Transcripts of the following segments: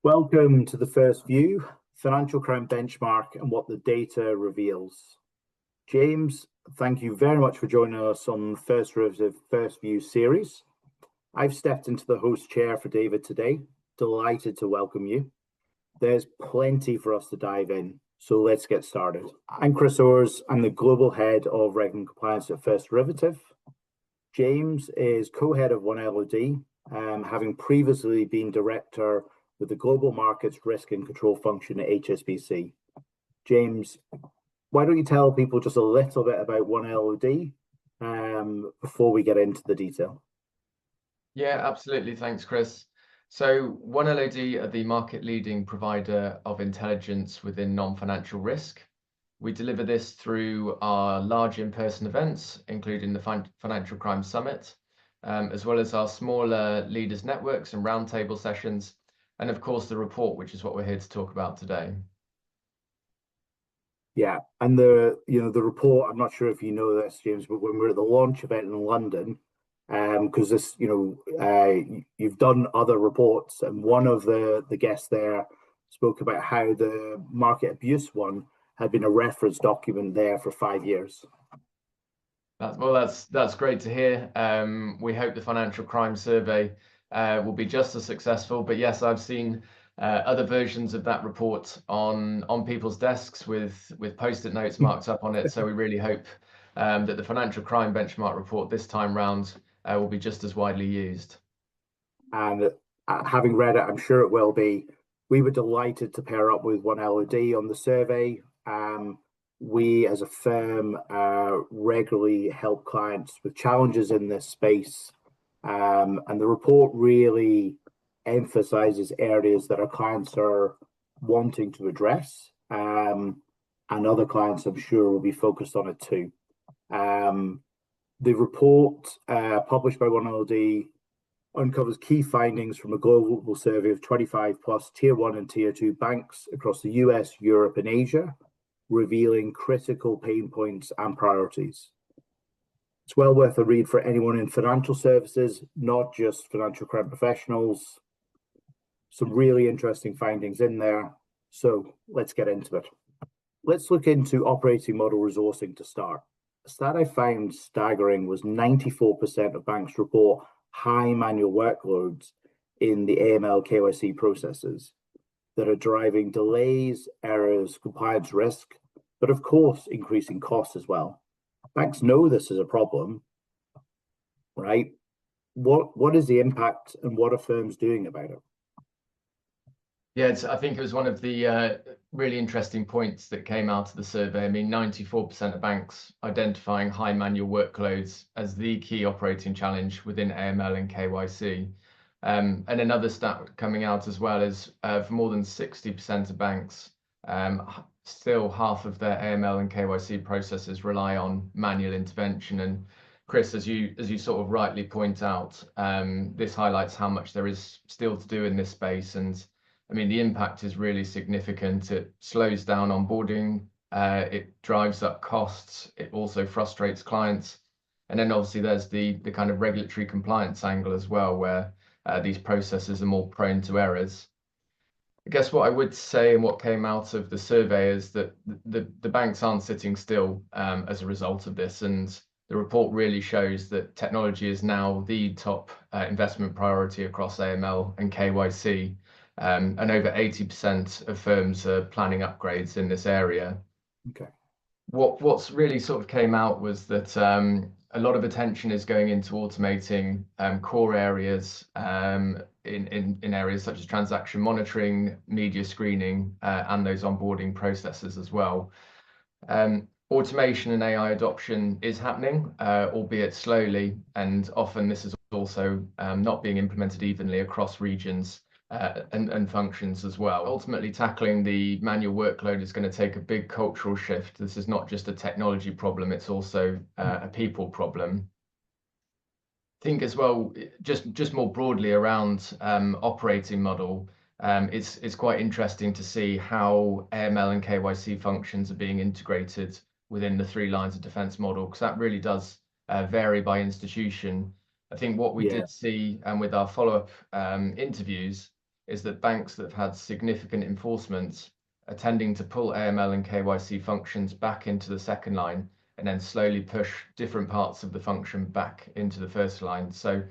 Welcome to the First View, Financial Crime Benchmark and what the data reveals. James, thank you very much for joining us on the First Derivative First View series. I've stepped into the host chair for David today. Delighted to welcome you. There's plenty for us to dive in, so let's get started. I'm Chris Owers. I'm the Global Head of Reg and Compliance at First Derivative. James is co-head of 1LOD, having previously been director with the Global Markets Risk and Control function at HSBC. James, why don't you tell people just a little bit about 1LOD before we get into the detail? Yeah, absolutely. Thanks, Chris. So 1LOD are the market-leading provider of intelligence within non-financial risk. We deliver this through our large in-person events, including the Financial Crime Summit, as well as our smaller leaders networks and roundtable sessions, and of course the report, which is what we're here to talk about today. Yeah, and the report, I'm not sure if you know this, James, but when we were at the launch event in London, because this, you've done other reports, and one of the guests there spoke about how the market abuse one had been a reference document there for 5 years. That's great to hear. We hope the financial crime survey will be just as successful. But yes, I've seen other versions of that report on people's desks with post-it notes marked up on it. So we really hope that the financial crime benchmark report this time round will be just as widely used. And having read it, I'm sure it will be. We were delighted to pair up with 1LOD on the survey. We as a firm regularly help clients with challenges in this space. And the report really emphasizes areas that our clients are wanting to address. And other clients, I'm sure, will be focused on it too. The report published by 1LOD uncovers key findings from a global survey of 25 plus tier 1 and tier 2 banks across the US, Europe, and Asia, revealing critical pain points and priorities. It's well worth a read for anyone in financial services, not just financial crime professionals. Some really interesting findings in there. So let's get into it. Let's look into operating model resourcing to start. A stat I found staggering was 94% of banks report high manual workloads in the AML KYC processes that are driving delays, errors, compliance risk, but of course, increasing costs as well. Banks know this is a problem, right? What is the impact and what are firms doing about it? Yeah, I think it was one of the really interesting points that came out of the survey. I mean, 94% of banks identifying high manual workloads as the key operating challenge within AML and KYC. And another stat coming out as well is for more than 60% of banks, still half of their AML and KYC processes rely on manual intervention. And Chris, as you sort of rightly point out, this highlights how much there is still to do in this space. And I mean, the impact is really significant. It slows down onboarding, it drives up costs, it also frustrates clients. And then obviously there's the kind of regulatory compliance angle as well, where these processes are more prone to errors. I guess what I would say and what came out of the survey is that the banks aren't sitting still as a result of this. And the report really shows that technology is now the top investment priority across AML and KYC. And over 80% of firms are planning upgrades in this area. Okay. What's really sort of came out was that a lot of attention is going into automating core areas in areas such as transaction monitoring, media screening, and those onboarding processes as well. Automation and AI adoption is happening, albeit slowly, and often this is also not being implemented evenly across regions and functions as well. Ultimately, tackling the manual workload is going to take a big cultural shift. This is not just a technology problem, it's also a people problem. I think as well, just more broadly around operating model, it's quite interesting to see how AML and KYC functions are being integrated within the 3 lines of defense model, because that really does vary by institution. I think what we did see with our follow-up interviews is that banks that have had significant enforcement are tending to pull AML and KYC functions back into the second line and then slowly push different parts of the function back into the first line. So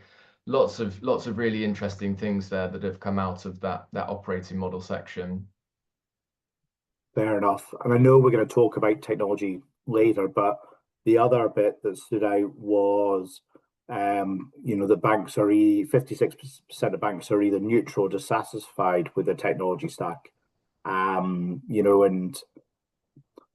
lots of really interesting things there that have come out of that operating model section. Fair enough. And I know we're going to talk about technology later, but the other bit that stood out was, the banks are 56% of banks are either neutral or dissatisfied with the technology stack. And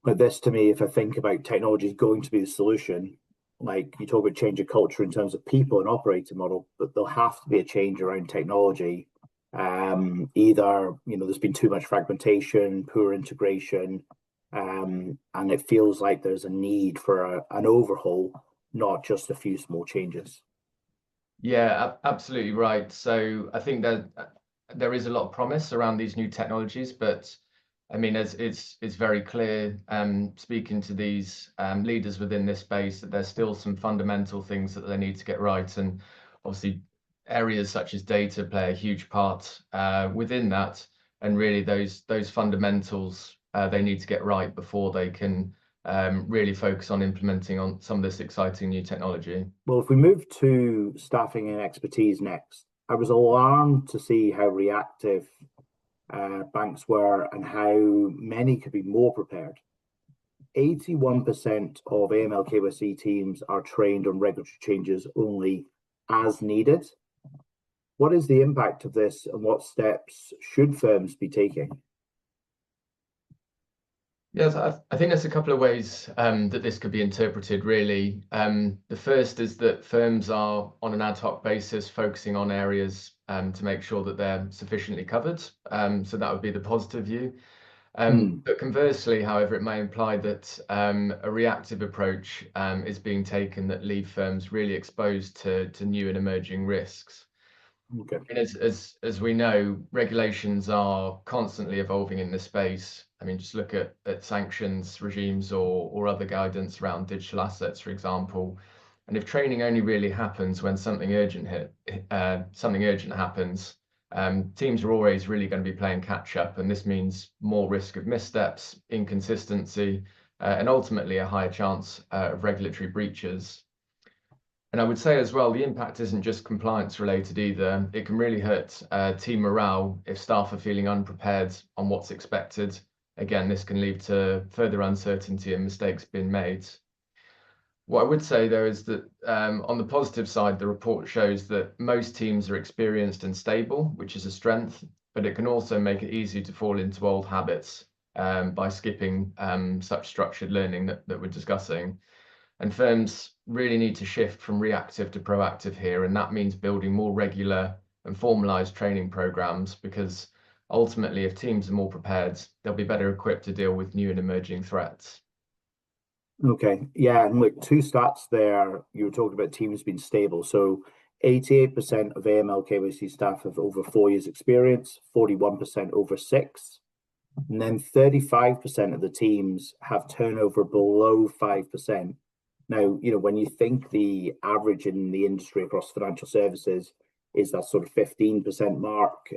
but this to me, if I think about technology is going to be the solution, like you talk about change of culture in terms of people and operating model, but there'll have to be a change around technology. Either there's been too much fragmentation, poor integration, and it feels like there's a need for an overhaul, not just a few small changes. Yeah, absolutely right. So I think that there is a lot of promise around these new technologies, but I mean, as it's very clear, speaking to these leaders within this space, that there's still some fundamental things that they need to get right, and obviously areas such as data play a huge part within that, and really those fundamentals they need to get right before they can really focus on implementing on some of this exciting new technology. Well, if we move to staffing and expertise next, I was alarmed to see how reactive banks were and how many could be more prepared. 81% of AML KYC teams are trained on regulatory changes only as needed. What is the impact of this and what steps should firms be taking? Yes, I think there's a couple of ways that this could be interpreted, really. The first is that firms are on an ad hoc basis focusing on areas to make sure that they're sufficiently covered. So that would be the positive view. But conversely, however, it may imply that a reactive approach is being taken that leave firms really exposed to new and emerging risks. Okay. And as we know, regulations are constantly evolving in this space. I mean, just look at sanctions regimes or other guidance around digital assets, for example. And if training only really happens when something urgent happens, teams are always really going to be playing catch up, and this means more risk of missteps, inconsistency, and ultimately a higher chance of regulatory breaches. And I would say as well, the impact isn't just compliance related either. It can really hurt team morale if staff are feeling unprepared on what's expected. Again, this can lead to further uncertainty and mistakes being made. What I would say, though, is that on the positive side, the report shows that most teams are experienced and stable, which is a strength, but it can also make it easy to fall into old habits by skipping such structured learning that we're discussing. And firms really need to shift from reactive to proactive here, and that means building more regular and formalized training programs, because ultimately, if teams are more prepared, they'll be better equipped to deal with new and emerging threats. Okay. Yeah. And look, two stats there. You were talking about teams being stable. So 88% of AML KYC staff have over 4 years experience, 41% over 6. And then 35% of the teams have turnover below 5%. Now, when you think the average in the industry across financial services is that sort of 15% mark,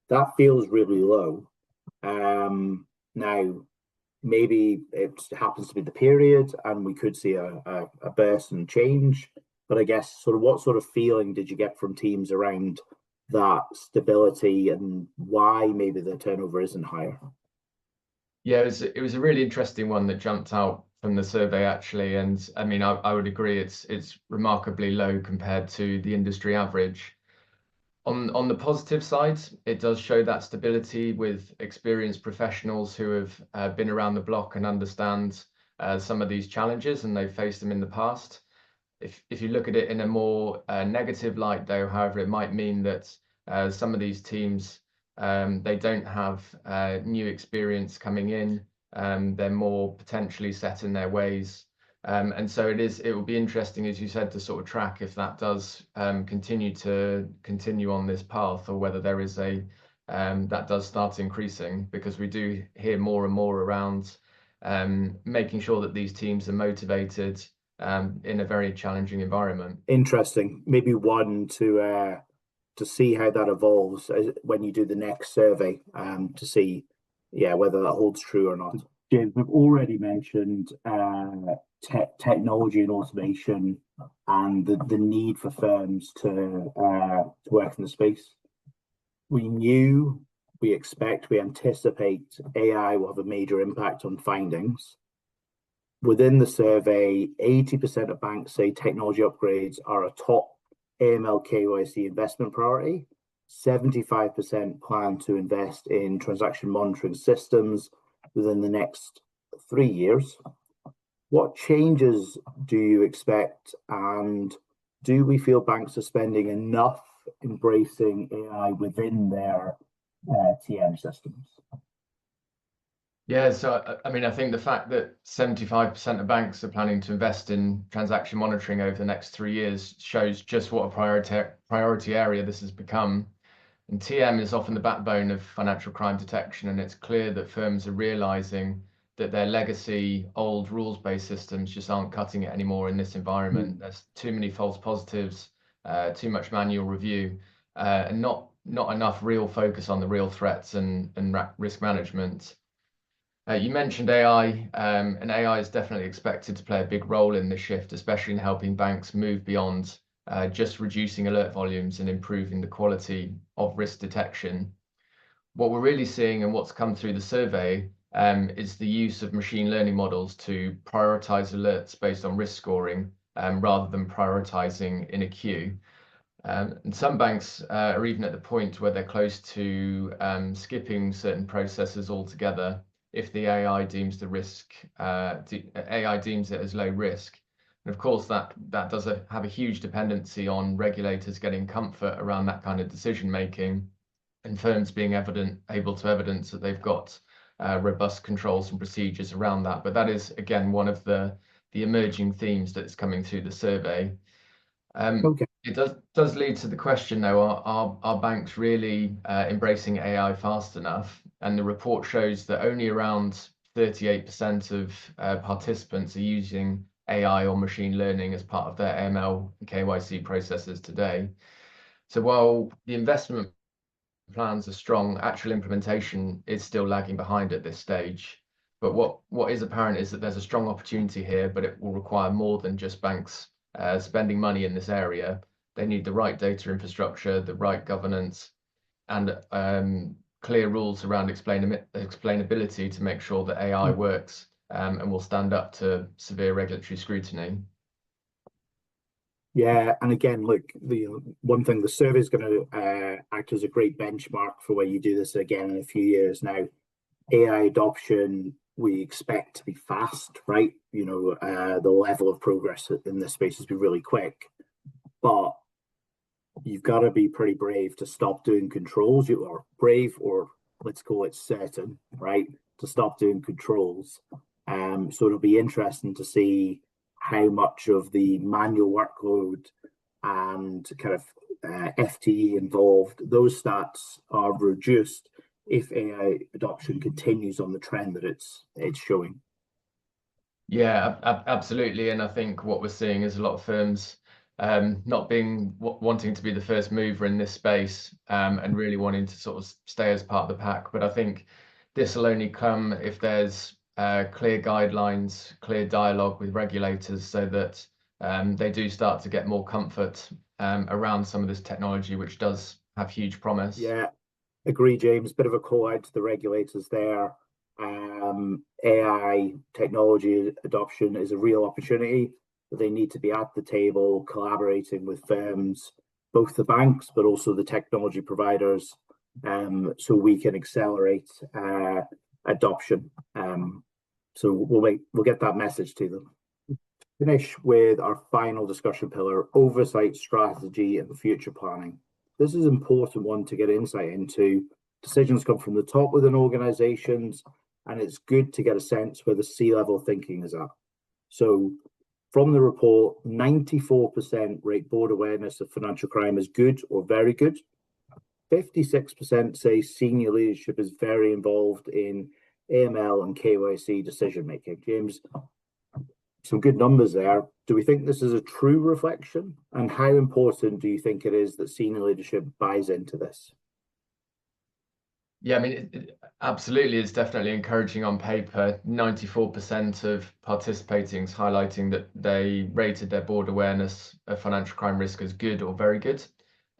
that feels really low. Now, maybe it happens to be the period and we could see a burst and change, but I guess what sort of feeling did you get from teams around that stability and why maybe the turnover isn't higher? Yeah, it was a really interesting one that jumped out from the survey, actually. And I mean, I would agree it's remarkably low compared to the industry average. On the positive side, it does show that stability with experienced professionals who have been around the block and understand some of these challenges, and they've faced them in the past. If you look at it in a more negative light, though, however, it might mean that some of these teams they don't have new experience coming in. They're more potentially set in their ways. And so it will be interesting, as you said, to sort of track if that does continue on this path, or whether there is that does start increasing, because we do hear more and more around making sure that these teams are motivated in a very challenging environment. Interesting. Maybe one to to see how that evolves when you do the next survey, to see, whether that holds true or not. James, we've already mentioned technology and automation and the need for firms to work in the space. We expect, we anticipate AI will have a major impact on findings. Within the survey, 80% of banks say technology upgrades are a top AML KYC investment priority. 75% plan to invest in transaction monitoring systems within the next 3 years. What changes do you expect, and do we feel banks are spending enough embracing AI within their TM systems? Yeah, so I mean, I think the fact that 75% of banks are planning to invest in transaction monitoring over the next 3 years shows just what a priority area this has become. And TM is often the backbone of financial crime detection, and it's clear that firms are realizing that their legacy, old rules-based systems just aren't cutting it anymore in this environment. There's too many false positives, too much manual review, and not enough real focus on the real threats and risk management. You mentioned AI, and AI is definitely expected to play a big role in this shift, especially in helping banks move beyond just reducing alert volumes and improving the quality of risk detection. What we're really seeing and what's come through the survey is the use of machine learning models to prioritize alerts based on risk scoring rather than prioritizing in a queue. And some banks are even at the point where they're close to skipping certain processes altogether if the AI deems AI deems it as low risk. And of course, that does have a huge dependency on regulators getting comfort around that kind of decision making, and firms being able to evidence that they've got robust controls and procedures around that. But that is, again, one of the emerging themes that's coming through the survey. It does lead to the question, though, are banks really embracing AI fast enough? And the report shows that only around 38% of participants are using AI or machine learning as part of their AML and KYC processes today. So while the investment plans are strong, actual implementation is still lagging behind at this stage. But what is apparent is that there's a strong opportunity here, but it will require more than just banks spending money in this area. They need the right data infrastructure, the right governance, and clear rules around explainability to make sure that AI works and will stand up to severe regulatory scrutiny. Yeah, and again, look, the one thing, the survey is going to act as a great benchmark for when you do this again in a few years. Now, AI adoption, we expect to be fast, right? The level of progress in this space has been really quick, but you've got to be pretty brave to stop doing controls. You are brave, or let's call it certain, right, to stop doing controls. So it'll be interesting to see how much of the manual workload and kind of FTE involved, those stats are reduced if AI adoption continues on the trend that it's showing. Yeah, absolutely. And I think what we're seeing is a lot of firms not wanting to be the first mover in this space and really wanting to sort of stay as part of the pack. But I think this will only come if there's clear guidelines, clear dialogue with regulators, so that they do start to get more comfort around some of this technology, which does have huge promise. Yeah, agree, James. Bit of a call out to the regulators there. AI technology adoption is a real opportunity, but they need to be at the table collaborating with firms, both the banks, but also the technology providers, so we can accelerate adoption. So we'll get that message to them. Finish with our final discussion pillar: oversight, strategy, and future planning. This is an important one to get insight into. Decisions come from the top within organizations, and it's good to get a sense where the C-level thinking is at. So from the report, 94% rate board awareness of financial crime as good or very good. 56% say senior leadership is very involved in AML and KYC decision making. James, some good numbers there. Do we think this is a true reflection? And how important do you think it is that senior leadership buys into this? Yeah, I mean, it absolutely is definitely encouraging on paper. 94% of participating is highlighting that they rated their board awareness of financial crime risk as good or very good.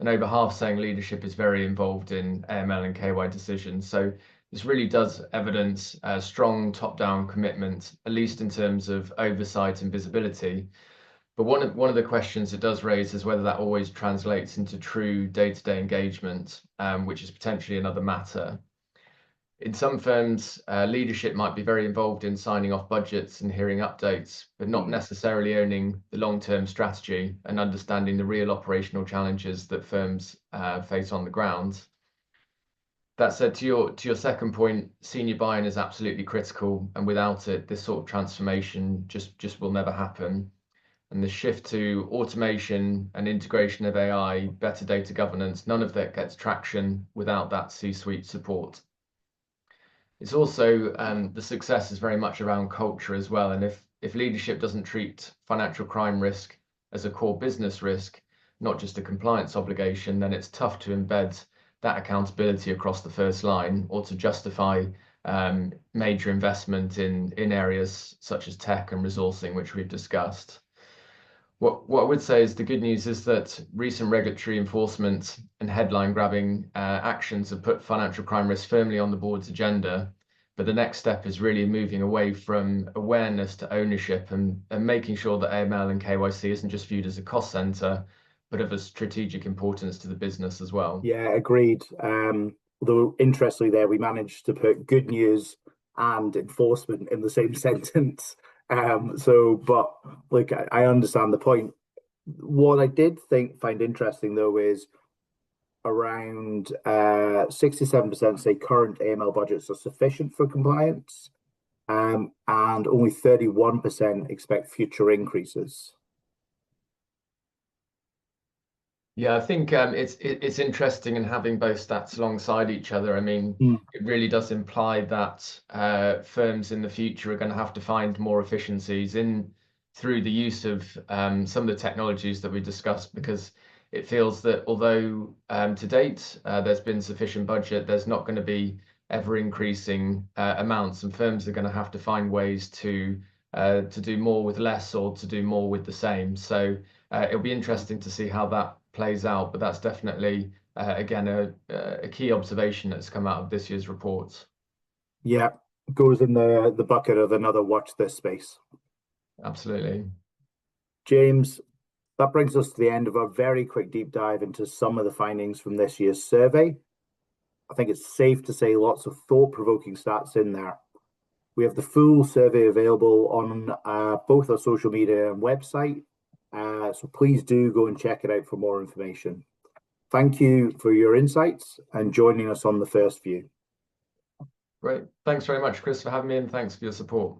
And over half saying leadership is very involved in AML and KY decisions. So this really does evidence a strong top-down commitment, at least in terms of oversight and visibility. But one of the questions it does raise is whether that always translates into true day-to-day engagement, which is potentially another matter. In some firms, leadership might be very involved in signing off budgets and hearing updates, but not necessarily owning the long-term strategy and understanding the real operational challenges that firms face on the ground. That said, to your second point, senior buy-in is absolutely critical, and without it, this sort of transformation just will never happen. And the shift to automation and integration of AI, better data governance, none of that gets traction without that C-suite support. It's also the success is very much around culture as well. And if leadership doesn't treat financial crime risk as a core business risk, not just a compliance obligation, then it's tough to embed that accountability across the first line or to justify major investment in areas such as tech and resourcing, which we've discussed. What I would say is the good news is that recent regulatory enforcement and headline-grabbing actions have put financial crime risk firmly on the board's agenda. But the next step is really moving away from awareness to ownership and making sure that AML and KYC isn't just viewed as a cost center, but of a strategic importance to the business as well. Yeah, agreed. Although interestingly there, we managed to put good news and enforcement in the same sentence. But like I understand the point. What I did find interesting though is around 67% say current AML budgets are sufficient for compliance, and only 31% expect future increases. Yeah, I think it's interesting in having both stats alongside each other. I mean, it really does imply that firms in the future are going to have to find more efficiencies through the use of some of the technologies that we discussed, because it feels that although to date there's been sufficient budget, there's not going to be ever increasing amounts, and firms are going to have to find ways to do more with less or to do more with the same. So it'll be interesting to see how that plays out, but that's definitely again a key observation that's come out of this year's reports. Yeah, goes in the bucket of another watch this space. Absolutely. James, that brings us to the end of our very quick deep dive into some of the findings from this year's survey. I think it's safe to say lots of thought-provoking stats in there. We have the full survey available on both our social media and website. So please do go and check it out for more information. Thank you for your insights and joining us on the first view. Great. Thanks very much, Chris, for having me, and thanks for your support.